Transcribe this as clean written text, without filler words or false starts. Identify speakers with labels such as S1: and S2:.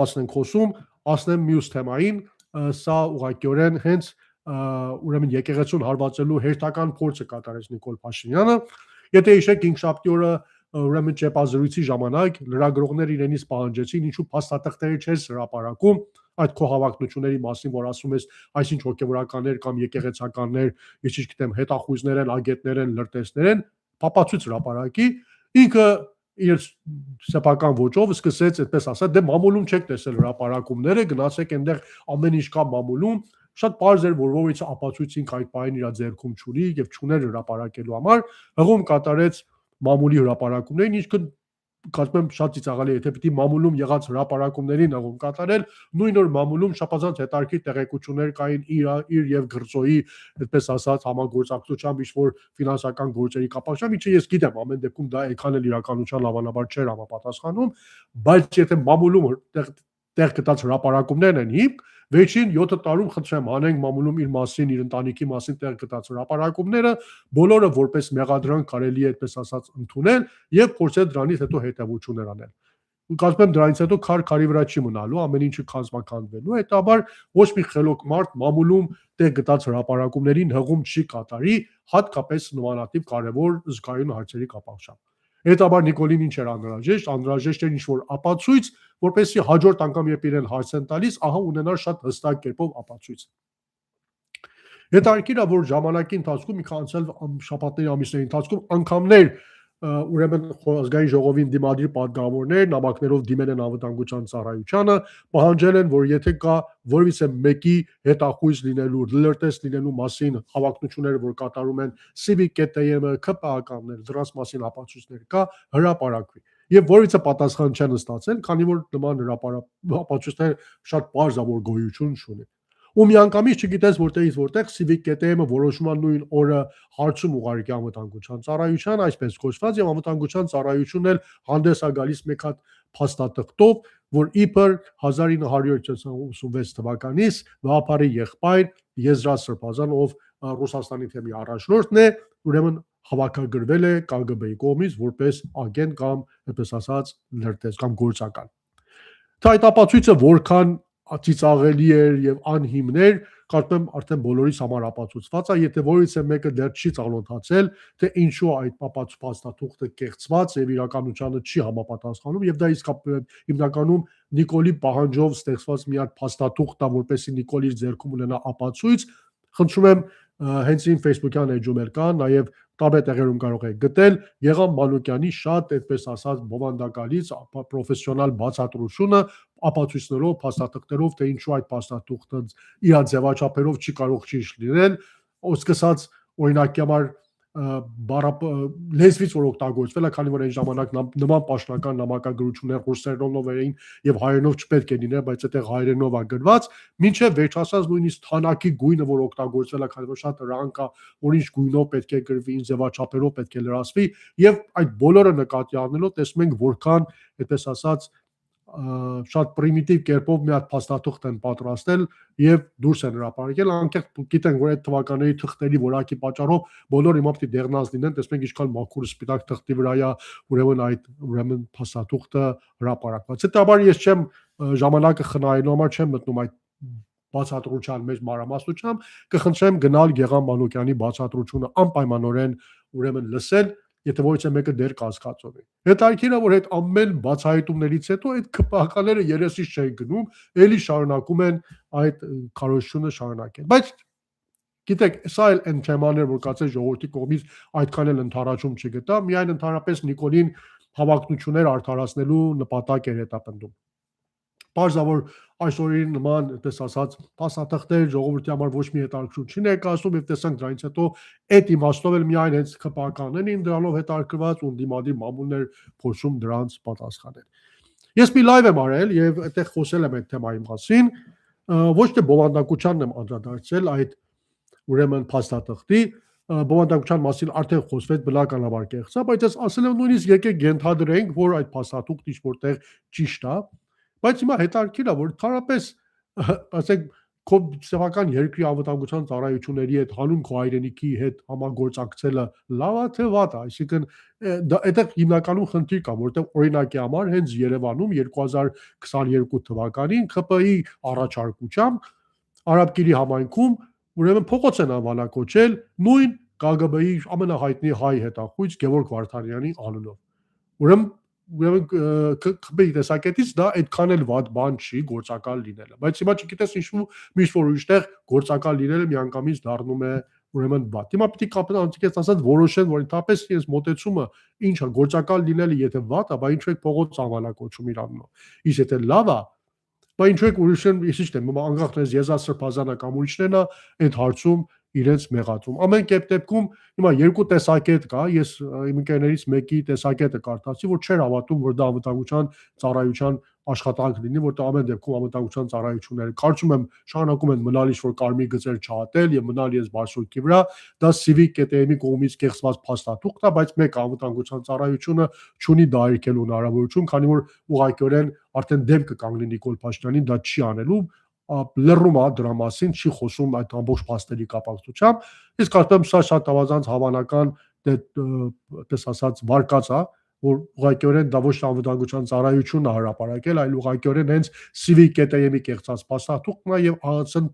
S1: ասենք խոսում, ասնեմ մյուս թեմային, սա ուղղակիորեն հենց ուրեմն եկեղեցուն հարվածելու հերթական փորձը կատարեց Նիկոլ Փաշինյանը։ Եթե հիշեք 5-շաբթի օրը ուրեմն ճեպազրույցի ժամանակ լրագրողները իրենից պահանջեցին, ինչու փաստաթղթերը չես հրապարակում այդ քո հավակնությունների մասին, որ ասում ես այսինչ հոգևորականներ կամ եկեղեցականներ, ես չգիտեմ, հետախույզներ են, ագետներ են, լրտեսներ են, փապացույց հրապարակի, ինքը իր սեփական ոճով սկսեց այդպես ասած, դե մամուլում չեք տեսել հրապարակումները, գնացեք այնտեղ ամեն ինչ կա մամուլում, շատ պարզ էր, որ որից ապացույցինք այդ պահին իր ձեռքում չունի եւ չուներ հրապարակելու համար, հղում կատարեց մամուլի հրապարակումներին, ինչքը կարծում եմ շատ ծիծաղալի է, եթե պիտի մամուլում եղած հրապարակումներին հղում կատարել, նույն օր մամուլում շապազանց հետարքի տեղեկություններ կային իր եւ Գրծոյի, այդպես ասած, համագործակցությամբ ինչ-որ ֆինանսական գործերի կապակցությամբ, ինչը ես գիտեմ, ամեն դեպքում դա այդքան էլ իրականության հավանաբար չէր համապատասխանում, բայց եթե մամուլում տեղ գտած հրապարակումներն են հիմք, վերջին 7 տարում խնդրեմ հանենք մամուլում իր մասին, իր ընտանիքի մասին տեղ գտած հրապարակումները, բոլորը որպես մեղադրանք կարելի է այդպես ասած ընդունել եւ փորձել դրանից հետո հետեւություններ անել։ Կարծում եմ դրանից հետո քարի վրա չի մնալու, ամեն ինչը քանզմաքանվելու, հետաբար ոչ մի խելոք մարդ մամուլում տեղ գտած հրապարակումներին հղում չի կատարի, հատկապես նմանատիպ կարևոր զգայուն հարցերի կապակցությամբ։ Հետաբար Նիկոլին ինչ էր անհրաժեշտ էր ինչ-որ ապացույց, որպեսզի հաջորդ անգամ երբ իրեն հարց են տալիս, ահա ունենար շատ հստակ կերպով ապացույց։ Հետաքրքիր է, որ ժամանակի ընթացքում մի քանի շաբաթների ամիսների ընթացքում անգամներ ուրեմն ազգային ժողովին դիմադրի պատգամավորներ նամակներով դիմել են անվտանգության ծառայությանը, պահանջել են, որ եթե կա որևիցե մեկի հետախույզ լինելու, լրտես լինելու մասին հավակնությունները, որ կատարում են Civic.am-ը, ԿՊԱ-ականներ, դրանց մասին ապացույցներ կա, հրապարակվի։ Եվ որևիցե պատասխան չեն ստացել, քանի որ նման ապացույցներ շատ պարզ է, որ գոյություն չունի։ Ու միանգամից չգիտես որտեղից որտեղ Civic.am-ը որոշում է նույն օրը հարցում ուղարկի անվտանգության ծառայության, այսպես կոչված, եւ անվտանգության ծառայությունն էլ հանդես է գալիս մեկ հատ փաստաթղթով, որ իբր 1986 թվականից Վահապարի եղբայր Եզրատ Սրբազան, ով Ռուսաստանի թեմի առաջնորդն է, ուրեմն հավաքագրվել է ԿԳԲ-ի կողմից որպես ագենտ կամ այդպես ասած լրտես կամ գործական։ Թե այդ ապացույցը որքան ծիծաղելի էր եւ անհիմն էր, կարծում եմ արդեն բոլորիս համար ապացուցված է, եթե որից է մեկը դեռ չի ծանոթացել, թե ինչու այդ փաստաթուղթը կեղծված եւ իրականությանը չի համապատասխանում եւ դա իսկապես հիմնականում Նիկոլի պահանջով ստեղծված մի հատ փաստաթուղթ է, որպեսզի Նիկոլի ձեռքում ունենա ապացույց, խնդրում եմ հենց իմ Facebook-յան էջում էլ կա, նաև տարբեր տեղերում կարող եք գտել Եղամ Մանուկյանի շատ այդպես ասած բովանդակալից պրոֆեսիոնալ բացատրությունը ապացույցներով, փաստաթղթերով, թե ինչու այդ փաստաթուղթը իր ձևաչափերով չի կարող ճիշտ լինել, սկսած օրինակի համար լեզվից որ օգտագործվել է, քանի որ այն ժամանակ նման պաշտոնական նամակագրություններ ռուսերենով էին եւ հայերենով չպետք է լիներ, բայց այդտեղ հայերենով է գրված, մինչեւ վերջացած նույնիսկ թանակի գույնը, որ օգտագործվել է, քանի որ շատ ռանկ է, որ ինչ գույնով պետք է գրվի, ինչ ձևաչափերով պետք է լրացվի, եւ այդ բոլորը նկատի առնելով տեսնում ենք որքան այդպես ասած շատ պրիմիտիվ կերպով մի հատ փաստաթուղթ են պատրաստել եւ դուրս են հրապարակել, անկեղծ գիտենք, որ այդ թվականների թղթերի որակի պատճառով բոլոր հիմա պետք է դեղնած լինեն, տեսնենք ինչքան մաքուր սպիտակ թղթի վրա է ուրեմն փաստաթուղթը հրապարակված։ Հետաբար ես չեմ ժամանակը խնայելու համար չեմ մտնում այդ բացատրության մեջ մանրամասնությամբ, կխնդրեմ գնալ Գեղամ Մանուկյանի բացատրությունը անպայմանորեն ուրեմն լսել, եթե ոչ մեկը դեռ կասկածովի։ Հետաքրքիր է, որ այդ ամեն բացահայտումներից հետո այդ ԿՊԱ-ները երեսից չեն գնում, ելի շարունակում են այդ քարոզությունը շարունակել։ Բայց գիտեք, սա էլ այն թեմաներ, որ կացել ժողովրդի կողմից այդքան էլ ընդառաջում չգտա, միայն ընդհանրապես Նիկոլին հավակնություններ արդարացնելու նպատակ էր հետապնդում։ Պարզավոր այսօրի նման, այդպես ասած, փաստաթղթեր ժողովրդի համար ոչ մի հետաքրքրություն չի ներկայացնում եւ տեսանք դրանից հետո այդ իմաստով էլ միայն հենց ԿՊԱ-ականներն էին դրանով հետաքրքրված ու դիմադի մամուլներ փորձում դրանց պատասխանել։ Ես մի լայվ եմ արել եւ այդտեղ խոսել եմ այդ թեմայի մասին, ոչ թե բովանդակությանն եմ անդրադարձել այդ ուրեմն փաստաթղթի բովանդակության մասին արդեն խոսվեց բնականաբար կեղծա, բայց ես ասել եմ նույնիսկ եկեք ենթադրենք, որ այդ փաստաթուղթը ինչ որտեղ ճիշտ է, բայց հիմա հետաքրքիր է, որ ընդհանրապես ասենք քո սեփական երկրի անվտանգության ծառայությունների հետ հանուն քո հայրենիքի հետ համագործակցելը լավ է թե վատ է, այսինքն այդտեղ հիմնականում խնդիր կա, որտեղ օրինակի համար հենց Երևանում 2022 թվականին ԽՊԻ առաջարկությամբ Արաբկիրի համայնքում ուրեմն փողոց են անվանակոչել նույն ԿԳԲ-ի ամենահայտնի հայ հետախույզ Գևորգ Վարդանյանի անունով։ Ուրեմն ԽՊԻ տեսակետից դա այդքան էլ վատ բան չի գործակալ լինելը, բայց հիմա չգիտես ինչ-որ ուրիշտեղ գործակալ լինելը միանգամից դառնում է ուրեմն վատ։ Հիմա պիտի կապիտանցիկից ասած որոշեն, որ ընդհանրապես իրենց մոտեցումը ինչ է գործակալ լինելը, եթե վատ է, բա ինչու եք փողոց անվանակոչում իր անունով։ Իսկ եթե լավ է, բա ինչու եք ուրիշն իսիչտեմ, անկախ դրանից Եզրասրբազանը կամ ուրիշներն է այդ հարցում իրենց մեղադրում։ Ամեն դեպքում հիմա երկու տեսակետ կա, ես իմ ընկերներից մեկի տեսակետը կարդացի, որ չէր հավատում, որ դա անվտանգության ծառայության աշխատանք լինի, որտեղ ամեն դեպքում անվտանգության ծառայությունները կարծում եմ շարունակում են մնալ ինչ-որ կարմիր գծեր չհատել եւ մնալ ես բարձրուկի վրա, դա civic KTM-ի կողմից կեղծված փաստաթուղթ է, բայց մեկ անվտանգության ծառայությունը չունի դա արգելելու հնարավորություն, քանի որ ուղղակիորեն արդեն դեմ կկանգնի Նիկոլ Փաշինյանին դա չի անելու, լռում է դրա մասին, չի խոսում այդ ամբողջ փաստերի կապակցությամբ։ Իսկ արդեն սա շատ ավազանց հավանական դες ասած վարկած է, որ ուղղակիորեն դա ոչ թե անվտանգության ծառայությունն է հրապարակել, այլ ուղղակիորեն հենց civic KTM-ի կեղծած փաստաթուղթն է եւ ԱՀՑ-ն